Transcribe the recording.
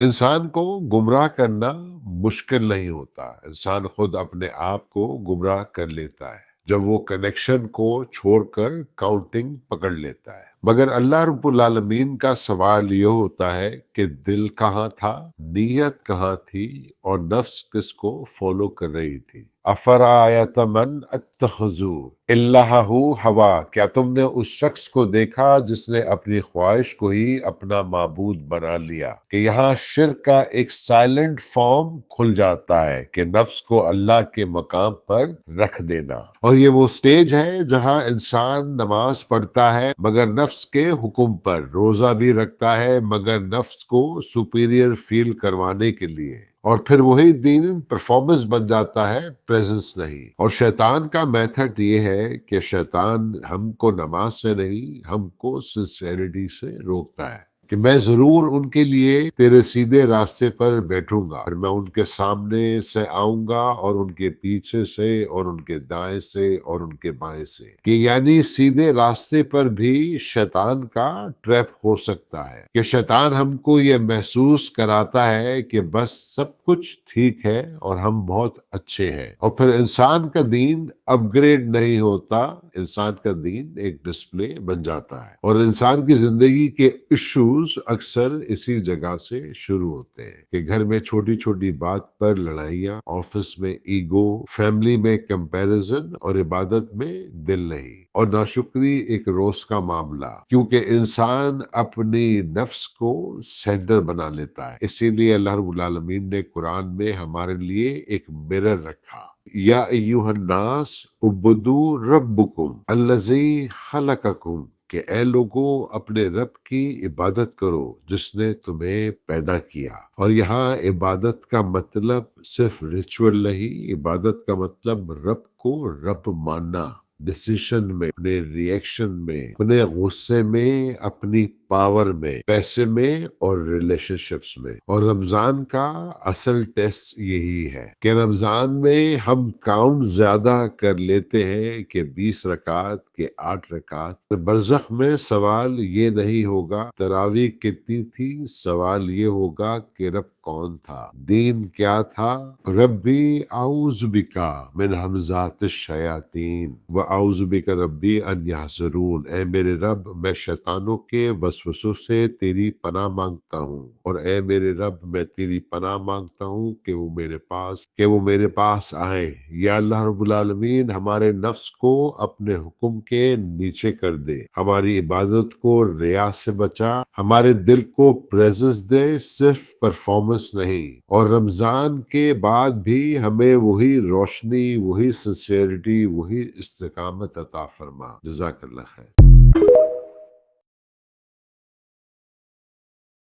انسان کو گمراہ کرنا مشکل نہیں ہوتا، انسان خود اپنے آپ کو گمراہ کر لیتا ہے جب وہ کنیکشن کو چھوڑ کر کاؤنٹنگ پکڑ لیتا ہے۔ مگر اللہ رب العالمین کا سوال یہ ہوتا ہے کہ دل کہاں تھا، نیت کہاں تھی، اور نفس کس کو فالو کر رہی تھی۔ افرایت من اتخذوا الہ ہوا، کیا تم نے اس شخص کو دیکھا جس نے اپنی خواہش کو ہی اپنا معبود بنا لیا؟ کہ یہاں شرک کا ایک سائلنٹ فارم کھل جاتا ہے کہ نفس کو اللہ کے مقام پر رکھ دینا۔ اور یہ وہ سٹیج ہے جہاں انسان نماز پڑھتا ہے مگر نفس کے حکم پر، روزہ بھی رکھتا ہے مگر نفس کو سپیریئر فیل کروانے کے لیے، اور پھر وہی دین پرفارمنس بن جاتا ہے، پریزنس نہیں۔ اور شیطان کا میتھڈ یہ ہے کہ شیطان ہم کو نماز سے نہیں، ہم کو سنسیریٹی سے روکتا ہے کہ میں ضرور ان کے لیے تیرے سیدھے راستے پر بیٹھوں گا، اور میں ان کے سامنے سے آؤں گا اور ان کے پیچھے سے اور ان کے دائیں سے اور ان کے بائیں سے، کہ یعنی سیدھے راستے پر بھی شیطان کا ٹریپ ہو سکتا ہے، کہ شیطان ہم کو یہ محسوس کراتا ہے کہ بس سب کچھ ٹھیک ہے اور ہم بہت اچھے ہیں، اور پھر انسان کا دین اپ گریڈ نہیں ہوتا، انسان کا دین ایک ڈسپلے بن جاتا ہے۔ اور انسان کی زندگی کے ایشوز اکثر اسی جگہ سے شروع ہوتے ہیں کہ گھر میں چھوٹی چھوٹی بات پر لڑائیاں، آفس میں ایگو، فیملی میں کمپیریزن، اور عبادت میں دل نہیں، اور ناشکری ایک روز کا معاملہ، کیونکہ انسان اپنی نفس کو سینٹر بنا لیتا ہے۔ اسی لیے اللہ رب العالمین نے قرآن میں ہمارے لیے ایک مرر رکھا، یا ایوہ الناس اعبدوا ربکم الذی خلقکم، کہ اے لوگو اپنے رب کی عبادت کرو جس نے تمہیں پیدا کیا۔ اور یہاں عبادت کا مطلب صرف ریچول نہیں، عبادت کا مطلب رب کو رب ماننا، ڈیسیشن میں، اپنے ریئیکشن میں، اپنے غصے میں، اپنی پاور میں، پیسے میں، اور ریلیشن شپس میں۔ اور رمضان کا اصل ٹیسٹ یہی ہے کہ رمضان میں ہم کاؤنٹ زیادہ کر لیتے ہیں کہ 20 رکعت کہ 8 رکعت۔ برزخ میں سوال یہ نہیں ہوگا تراویح کتنی تھی، سوال یہ ہوگا کہ رب کون تھا، دین کیا تھا۔ ربی اعوذ بکا من ہمزات الشیاطین و اعوذ بک ربی ان یحضرون، اے میرے رب میں شیطانوں کے وسوسوں سے تیری پناہ مانگتا ہوں، اور اے میرے رب میں تیری پناہ مانگتا ہوں کہ وہ میرے پاس آئیں۔ یا اللہ رب العالمین ہمارے نفس کو اپنے حکم کے نیچے کر دے، ہماری عبادت کو ریا سے بچا، ہمارے دل کو پریزنس دے، صرف پرفارمنس نہیں، اور رمضان کے بعد بھی ہمیں وہی روشنی، وہی سنسیئرٹی، وہی استقامت عطا فرما۔ جزاک اللہ خیر۔